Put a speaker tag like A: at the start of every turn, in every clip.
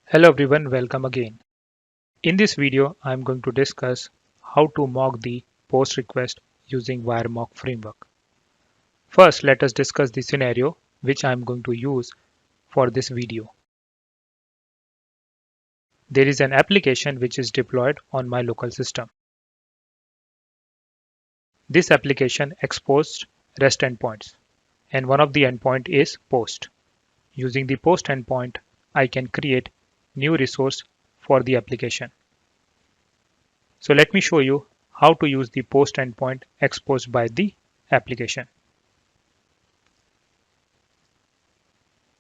A: Hello everyone, welcome again. In this video, I am going to discuss how to mock the post request using WireMock framework. First, let us discuss the scenario which I am going to use for this video. There is an application which is deployed on my local system. This application exposed REST endpoints, and one of the endpoint is post. Using the post endpoint, I can create new resource for the application. So let me show you how to use the post endpoint exposed by the application.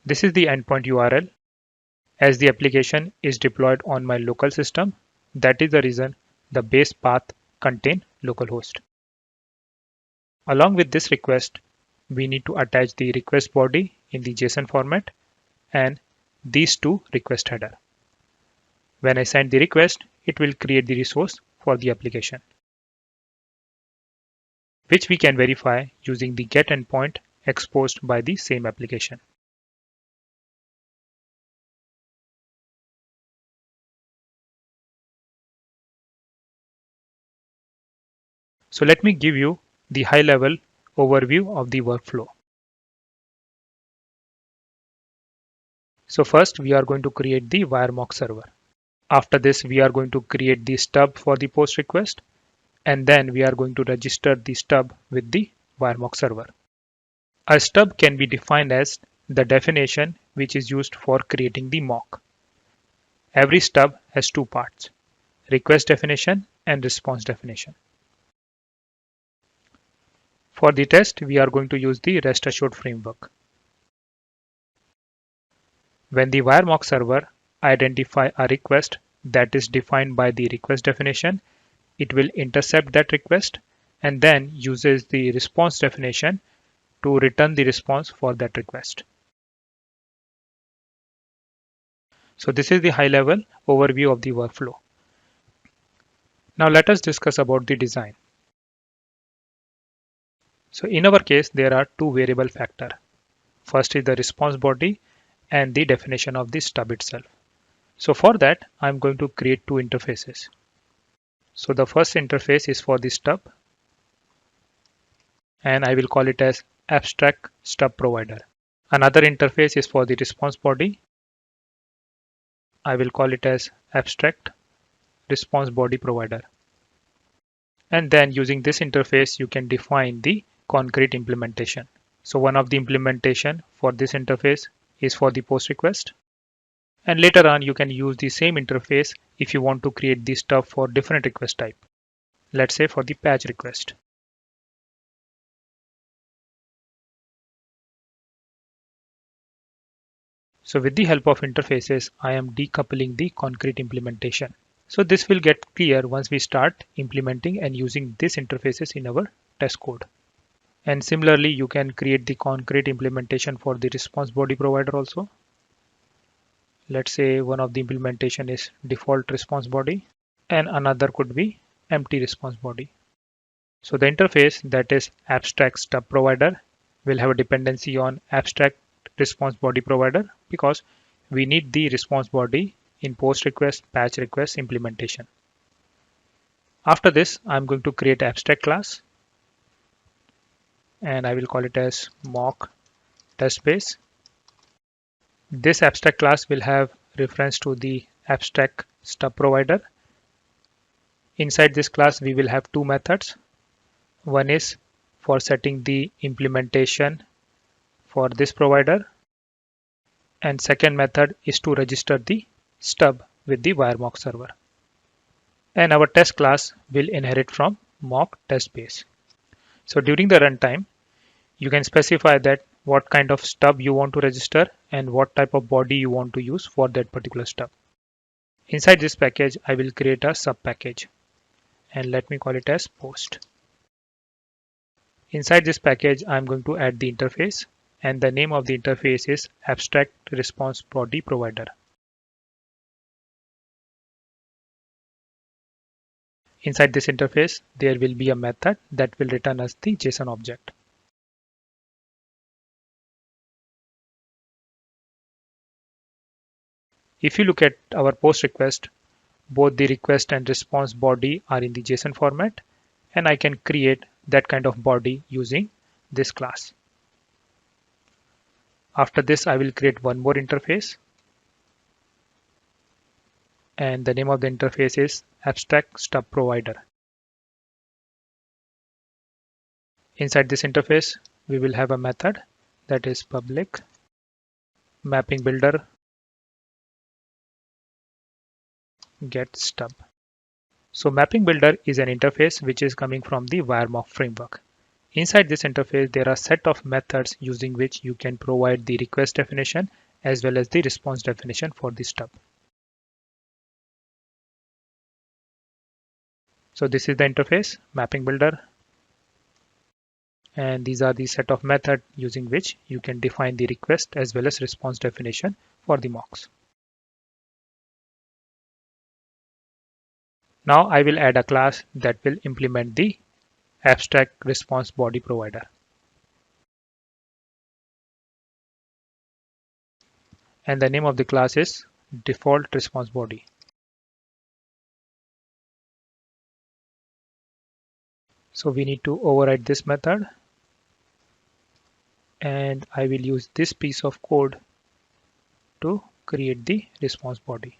A: This is the endpoint URL. As the application is deployed on my local system, that is the reason the base path contains localhost. Along with this request, we need to attach the request body in the JSON format and these two request header. When I send the request, it will create the resource for the application, which we can verify using the get endpoint exposed by the same application. So let me give you the high-level overview of the workflow. So first, we are going to create the WireMock server. After this, we are going to create the stub for the post request, and then we are going to register the stub with the WireMock server. A stub can be defined as the definition which is used for creating the mock. Every stub has two parts: request definition and response definition. For the test, we are going to use the rest assured framework. When the WireMock server identifies a request that is defined by the request definition, it will intercept that request and then uses the response definition to return the response for that request. So this is the high-level overview of the workflow. Now let us discuss about the design. So in our case, there are two variable factors. First is the response body and the definition of the stub itself. So for that, I'm going to create two interfaces. So the first interface is for the stub, and I will call it as abstract stub provider. Another interface is for the response body. I will call it as abstract response body provider. And then using this interface, you can define the concrete implementation. So one of the implementation for this interface is for the post request. And later on, you can use the same interface if you want to create the stuff for different request type. Let's say for the patch request. So with the help of interfaces, I am decoupling the concrete implementation. So this will get clear once we start implementing and using these interfaces in our test code. And similarly, you can create the concrete implementation for the response body provider also. Let's say one of the implementation is default response body and another could be empty response body. So the interface, that is abstract stub provider, will have a dependency on abstract response body provider because we need the response body in post request, patch request implementation. After this, I'm going to create abstract class and I will call it as mock test base. This abstract class will have reference to the abstract stub provider. Inside this class, we will have two methods. One is for setting the implementation for this provider, and second method is to register the stub with the WireMock server. And our test class will inherit from mock test base. So during the runtime, you can specify that what kind of stub you want to register and what type of body you want to use for that particular stub. Inside this package, I will create a sub package and let me call it as post. Inside this package, I'm going to add the interface, and the name of the interface is abstract response body provider. Inside this interface, there will be a method that will return us the JSON object. If you look at our post request, both the request and response body are in the JSON format, and I can create that kind of body using this class. After this, I will create one more interface, and the name of the interface is abstract stub provider. Inside this interface, we will have a method that is public mapping builder get stub. So mapping builder is an interface which is coming from the WireMock framework. Inside this interface, there are a set of methods using which you can provide the request definition as well as the response definition for the stub. So this is the interface, mapping builder, and these are the set of methods using which you can define the request as well as response definition for the mocks. Now I will add a class that will implement the abstract response body provider. And the name of the class is default response body. So we need to override this method, and I will use this piece of code to create the response body.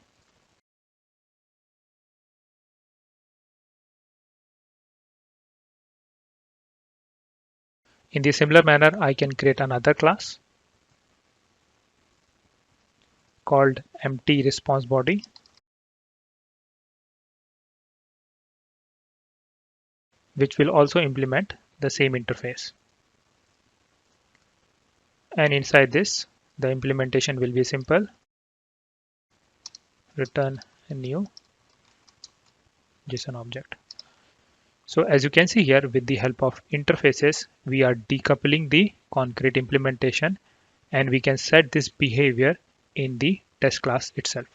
A: In the similar manner, I can create another class called empty response body, which will also implement the same interface. And inside this, the implementation will be simple. Return a new JSON object. So as you can see here, with the help of interfaces, we are decoupling the concrete implementation, and we can set this behavior in the test class itself.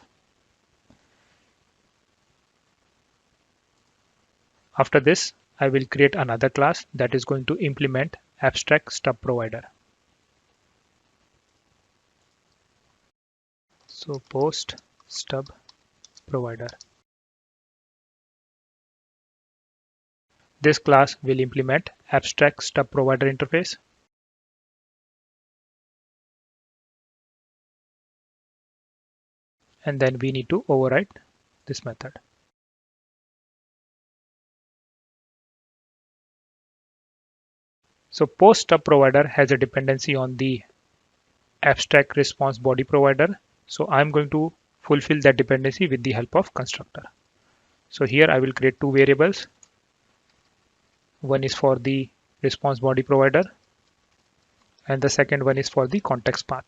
A: After this, I will create another class that is going to implement abstract stub provider. So post stub provider. This class will implement abstract stub provider interface. And then we need to override this method. So post stub provider has a dependency on the abstract response body provider. So I'm going to fulfill that dependency with the help of constructor. So here I will create two variables. One is for the response body provider, and the second one is for the context path.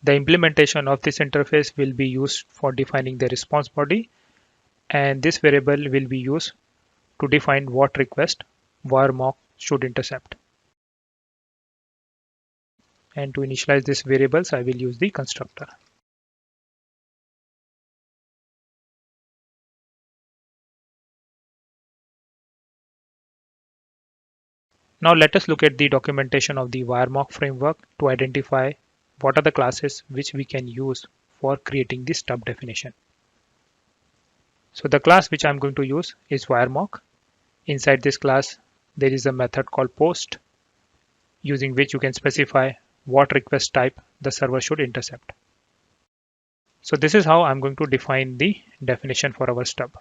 A: The implementation of this interface will be used for defining the response body, and this variable will be used to define what request WireMock should intercept. And to initialize these variables, I will use the constructor. Now let us look at the documentation of the WireMock framework to identify what are the classes which we can use for creating the stub definition. So the class which I'm going to use is WireMock. Inside this class, there is a method called post, using which you can specify what request type the server should intercept. So this is how I'm going to define the definition for our stub.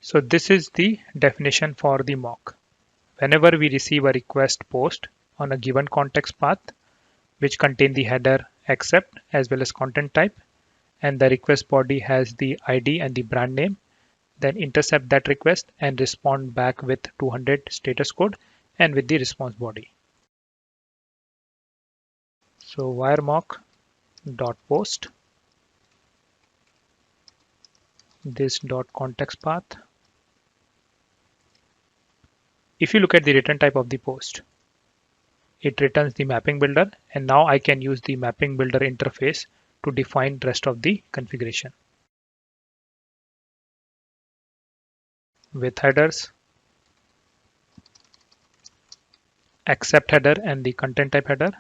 A: So this is the definition for the mock. Whenever we receive a request post on a given context path, which contain the header accept as well as content type, and the request body has the ID and the brand name, then intercept that request and respond back with 200 status code and with the response body. So wiremock.post this dot context path. If you look at the return type of the post, it returns the mapping builder, and now I can use the mapping builder interface to define rest of the configuration. With headers, accept header and the content type header.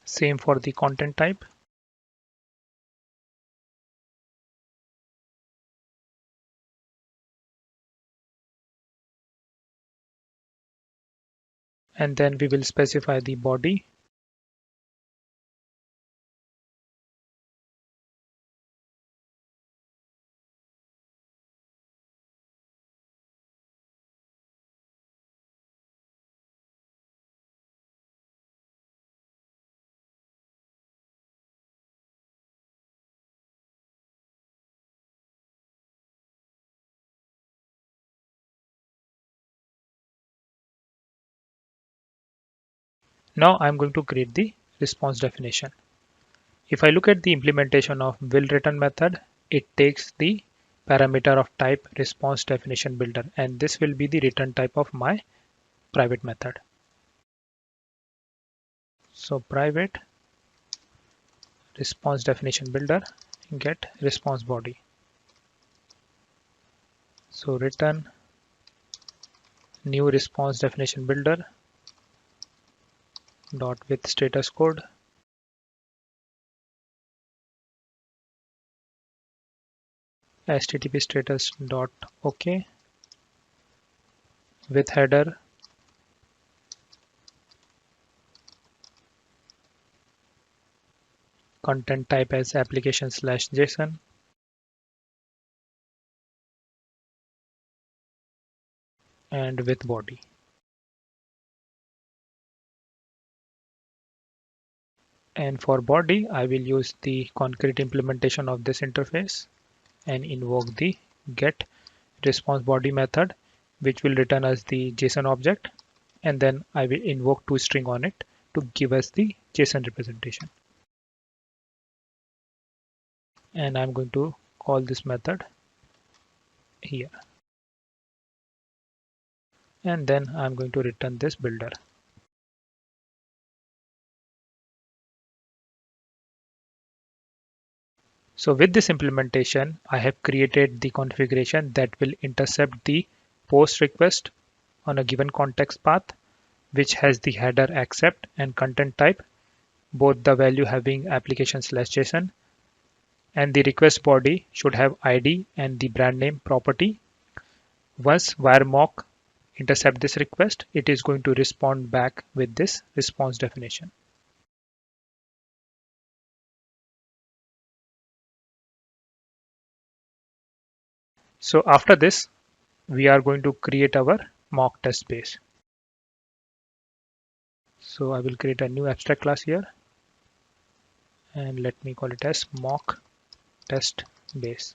A: Same for the content type. And then we will specify the body. Now I'm going to create the response definition. If I look at the implementation of will return method, it takes the parameter of type response definition builder, and this will be the return type of my private method. So private response definition builder get response body. So return new response definition builder dot with status code http status dot OK with header content type as application/JSON and with body. And for body, I will use the concrete implementation of this interface and invoke the get response body method, which will return us the JSON object, and then I will invoke toString on it to give us the JSON representation. And I'm going to call this method here. And then I'm going to return this builder. So with this implementation, I have created the configuration that will intercept the post request on a given context path, which has the header accept and content type, both the value having application/JSON, and the request body should have ID and the brand name property. Once WireMock intercept this request, it is going to respond back with this response definition. So after this, we are going to create our mock test base. So I will create a new abstract class here, and let me call it as mock test base.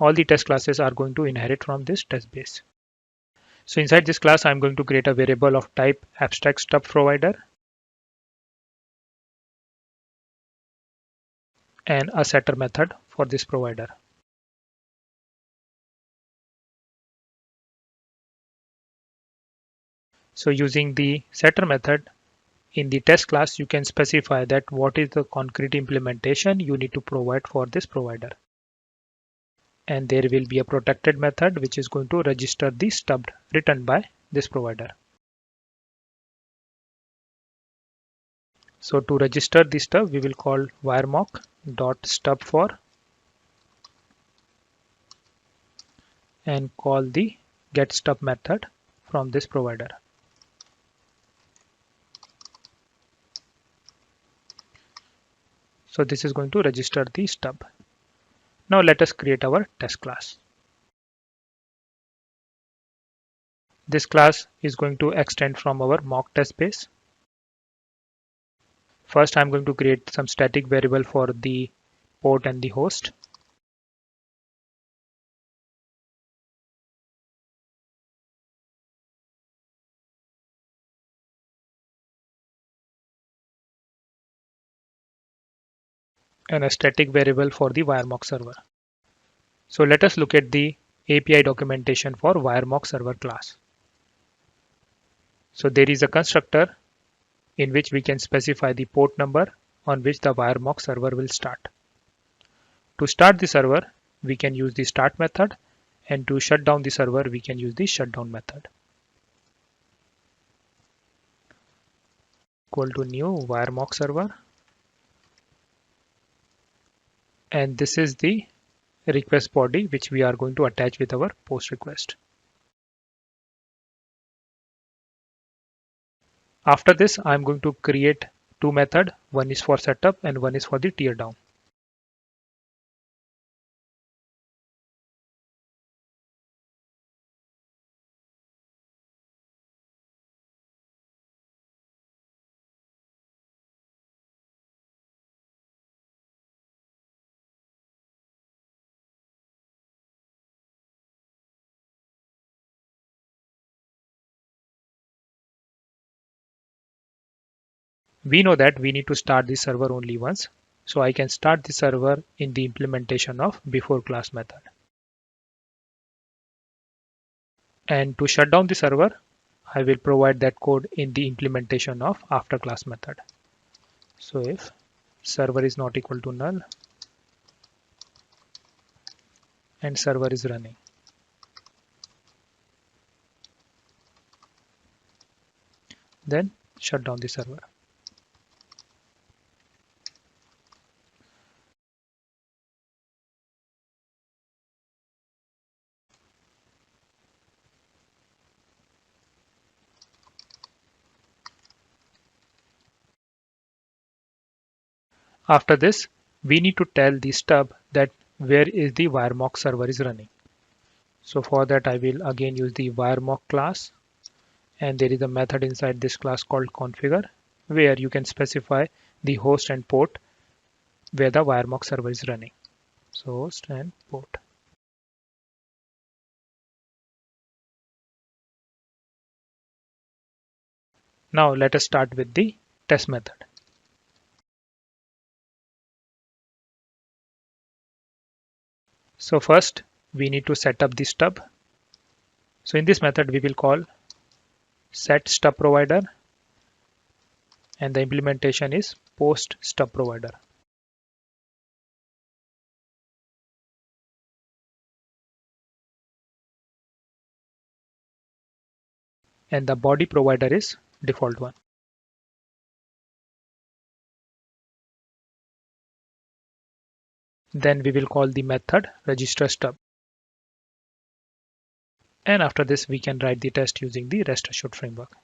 A: All the test classes are going to inherit from this test base. So inside this class, I'm going to create a variable of type abstract stub provider and a setter method for this provider. So using the setter method in the test class, you can specify that what is the concrete implementation you need to provide for this provider. And there will be a protected method which is going to register the stub written by this provider. So to register the stub, we will call wiremock.stub for and call the getStub method from this provider. So this is going to register the stub. Now let us create our test class. This class is going to extend from our mock test base. First, I'm going to create some static variable for the port and the host. and a static variable for the WireMock server. So let us look at the API documentation for WireMock server class. So there is a constructor in which we can specify the port number on which the WireMock server will start. To start the server, we can use the start method, and to shut down the server, we can use the shutdown method. Equal to new WireMock server, and this is the request body which we are going to attach with our post request. After this, I'm going to create two methods. One is for setup and one is for the tear down. We know that we need to start the server only once, so I can start the server in the implementation of before class method. And to shut down the server, I will provide that code in the implementation of after class method. So if server is not equal to null and server is running, then shut down the server. After this, we need to tell the stub that where is the WireMock server is running. So for that, I will again use the WireMock class, and there is a method inside this class called configure, where you can specify the host and port where the WireMock server is running. So host and port. Now let us start with the test method. So first we need to set up the stub. So in this method we will call set stub provider, and the implementation is post stub provider. And the body provider is default one. Then we will call the method register stub. And after this we can write the test using the rest assured framework.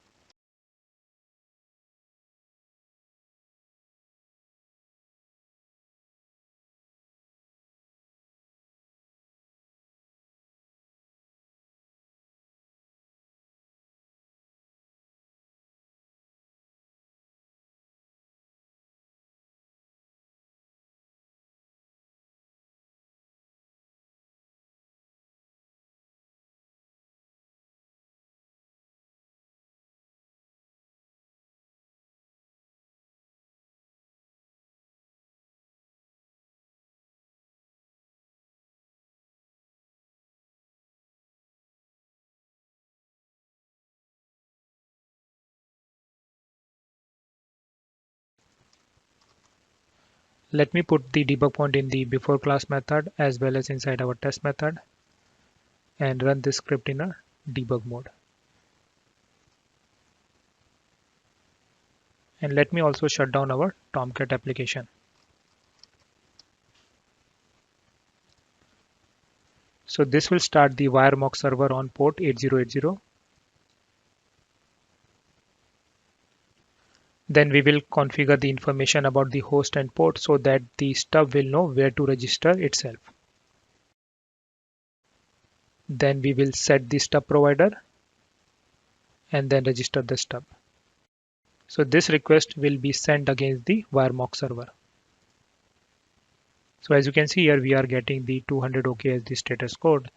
A: Let me put the debug point in the before class method as well as inside our test method, and run this script in a debug mode. And let me also shut down our Tomcat application. So this will start the WireMock server on port 8080. Then we will configure the information about the host and port so that the stub will know where to register itself. Then we will set the stub provider and then register the stub. So this request will be sent against the WireMock server. So as you can see here, we are getting the 200 OK as the status code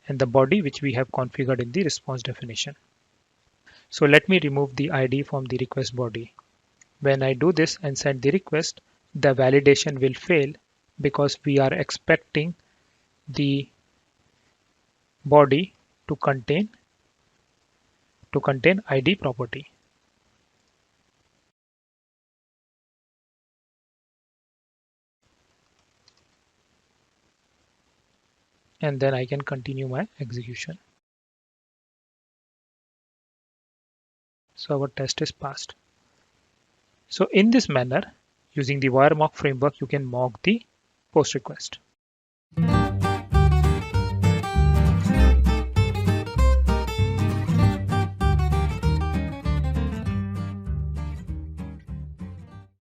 A: and the body which we have configured in the response definition. So let me remove the ID from the request body. When I do this and send the request, the validation will fail because we are expecting the body to contain ID property. And then I can continue my execution. So our test is passed. So in this manner, using the WireMock framework, you can mock the post request.